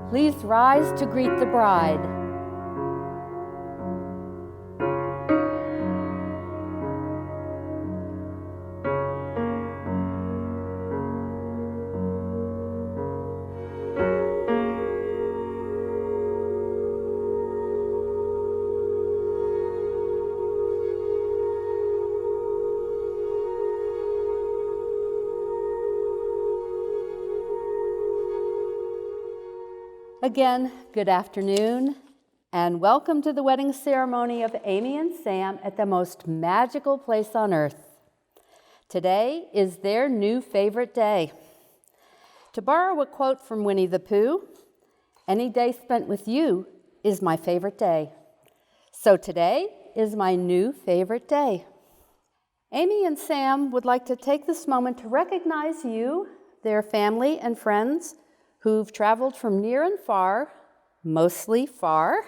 Please rise to greet the bride. Again, good afternoon, and welcome to the wedding ceremony of Amy and Sam at the most magical place on earth. Today is their new favorite day. To borrow a quote from Winnie the Pooh, "Any day spent with you is my favorite day." So today is my new favorite day. Amy and Sam would like to take this moment to recognize you, their family and friends, who've traveled from near and far, mostly far,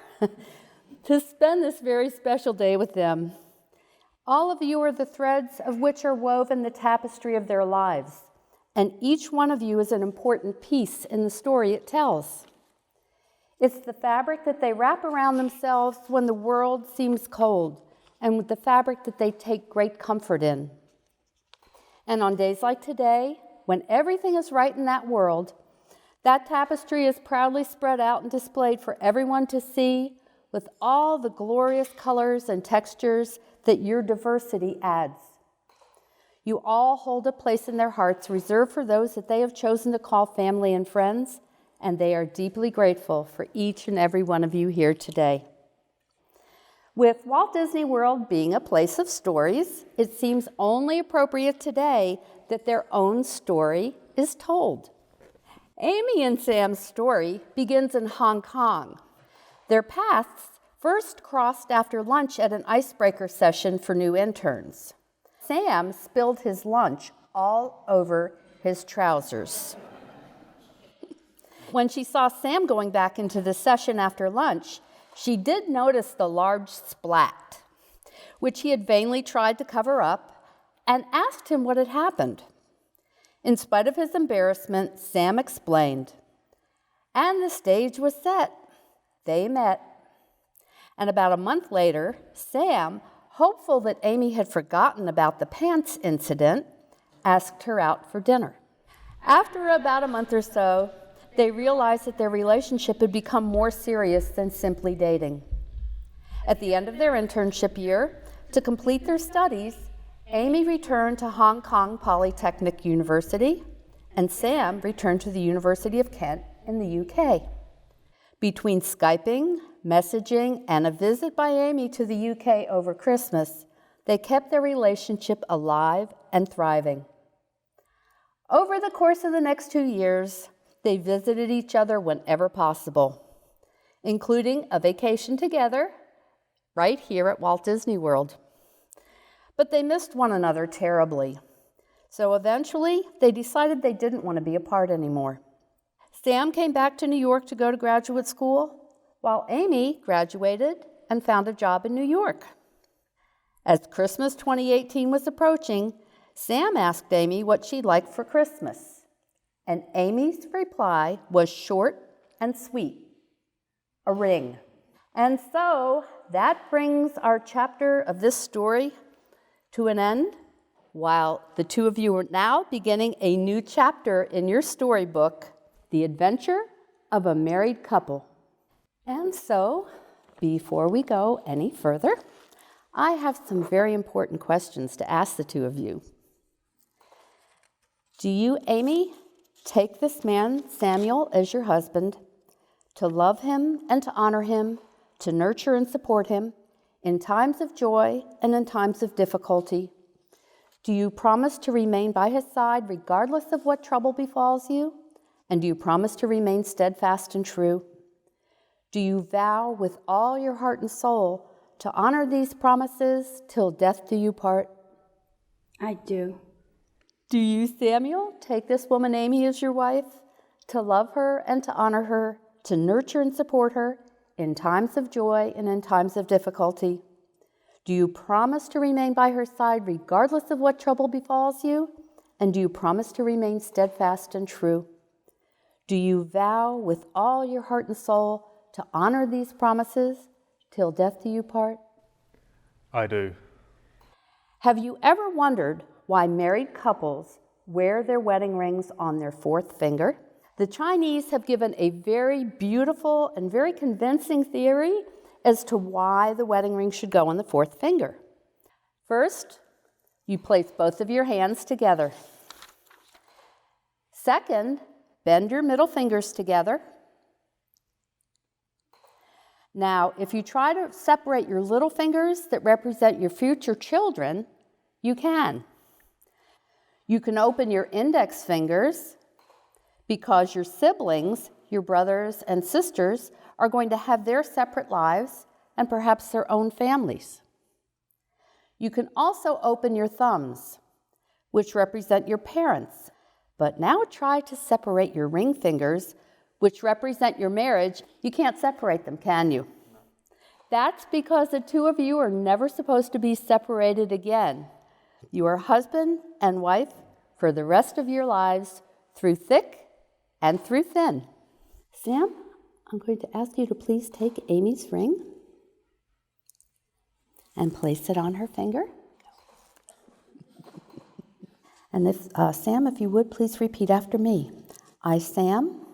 to spend this very special day with them. All of you are the threads of which are woven the tapestry of their lives, and each one of you is an important piece in the story it tells. It's the fabric that they wrap around themselves when the world seems cold, and with the fabric that they take great comfort in. And on days like today, when everything is right in that world, that tapestry is proudly spread out and displayed for everyone to see with all the glorious colors and textures that your diversity adds. You all hold a place in their hearts reserved for those that they have chosen to call family and friends, and they are deeply grateful for each and every one of you here today. With Walt Disney World being a place of stories, it seems only appropriate today that their own story is told. Amy and Sam's story begins in Hong Kong. Their paths first crossed after lunch at an icebreaker session for new interns. Sam spilled his lunch all over his trousers. When she saw Sam going back into the session after lunch, she did notice the large splat, which he had vainly tried to cover up, and asked him what had happened. In spite of his embarrassment, Sam explained, and the stage was set. They met. And about a month later, Sam, hopeful that Amy had forgotten about the pants incident, asked her out for dinner. After about a month or so, they realized that their relationship had become more serious than simply dating. At the end of their internship year, to complete their studies, Amy returned to Hong Kong Polytechnic University, and Sam returned to the University of Kent in the UK. Between Skyping, messaging, and a visit by Amy to the UK over Christmas, they kept their relationship alive and thriving. Over the course of the next 2 years, they visited each other whenever possible, including a vacation together right here at Walt Disney World. But they missed one another terribly. So eventually, they decided they didn't want to be apart anymore. Sam came back to New York to go to graduate school, while Amy graduated and found a job in New York. As Christmas 2018 was approaching, Sam asked Amy what she'd like for Christmas. And Amy's reply was short and sweet: a ring. And so that brings our chapter of this story to an end, while the two of you are now beginning a new chapter in your storybook, The Adventure of a Married Couple. And so, before we go any further, I have some very important questions to ask the two of you. Do you, Amy, take this man, Samuel, as your husband, to love him and to honor him, to nurture and support him, in times of joy and in times of difficulty? Do you promise to remain by his side regardless of what trouble befalls you? And do you promise to remain steadfast and true? Do you vow with all your heart and soul to honor these promises till death do you part? I do. Do you, Samuel, take this woman Amy as your wife, to love her and to honor her, to nurture and support her in times of joy and in times of difficulty? Do you promise to remain by her side regardless of what trouble befalls you? And do you promise to remain steadfast and true? Do you vow with all your heart and soul to honor these promises till death do you part? I do. Have you ever wondered why married couples wear their wedding rings on their fourth finger? The Chinese have given a very beautiful and very convincing theory as to why the wedding ring should go on the fourth finger. First, you place both of your hands together. Second, bend your middle fingers together. Now, if you try to separate your little fingers that represent your future children, you can. You can open your index fingers because your siblings, your brothers and sisters, are going to have their separate lives and perhaps their own families. You can also open your thumbs, which represent your parents. But now try to separate your ring fingers, which represent your marriage. You can't separate them, can you? No. That's because the two of you are never supposed to be separated again. You are husband and wife for the rest of your lives, through thick and through thin. Sam, I'm going to ask you to please take Amy's ring and place it on her finger. And Sam, if you would, please repeat after me. I, Sam.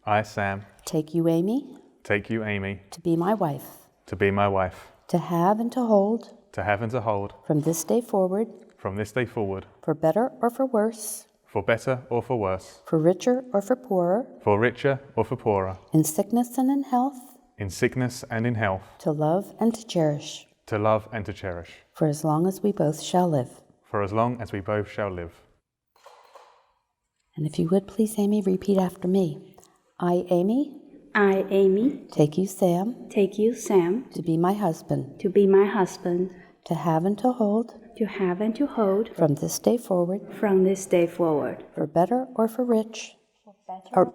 I, Sam. Take you, Amy. Take you, Amy. To be my wife. To be my wife. To have and to hold. To have and to hold. From this day forward. From this day forward. For better or for worse. For better or for worse. For richer or for poorer. For richer or for poorer. In sickness and in health. In sickness and in health. To love and to cherish. To love and to cherish. For as long as we both shall live. For as long as we both shall live. And if you would, please, Amy, repeat after me. I, Amy. I, Amy. Take you, Sam. Take you, Sam. To be my husband. To be my husband. To have and to hold. To have and to hold. From this day forward. From this day forward. For better or for rich.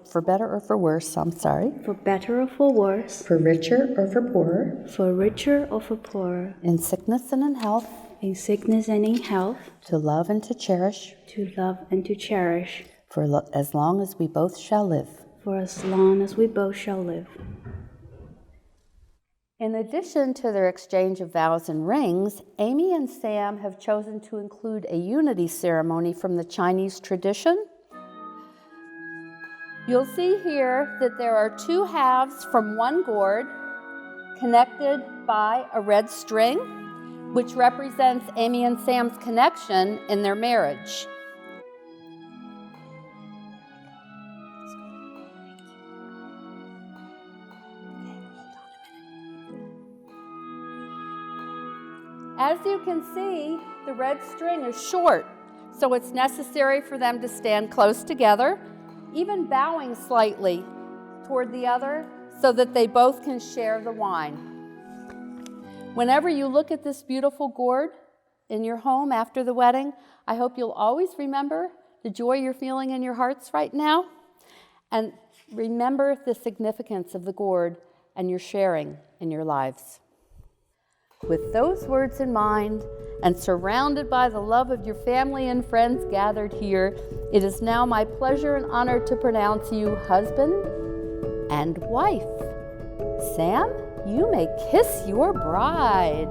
For better or for worse, I'm sorry. For better or for worse. For richer or for poorer. For richer or for poorer. In sickness and in health. In sickness and in health. To love and to cherish. To love and to cherish. For as long as we both shall live. For as long as we both shall live. In addition to their exchange of vows and rings, Amy and Sam have chosen to include a unity ceremony from the Chinese tradition. You'll see here that there are two halves from one gourd connected by a red string, which represents Amy and Sam's connection in their marriage. As you can see, the red string is short, so it's necessary for them to stand close together, even bowing slightly toward the other so that they both can share the wine. Whenever you look at this beautiful gourd in your home after the wedding, I hope you'll always remember the joy you're feeling in your hearts right now, and remember the significance of the gourd and your sharing in your lives. With those words in mind, and surrounded by the love of your family and friends gathered here, it is now my pleasure and honor to pronounce you husband and wife. Sam, you may kiss your bride.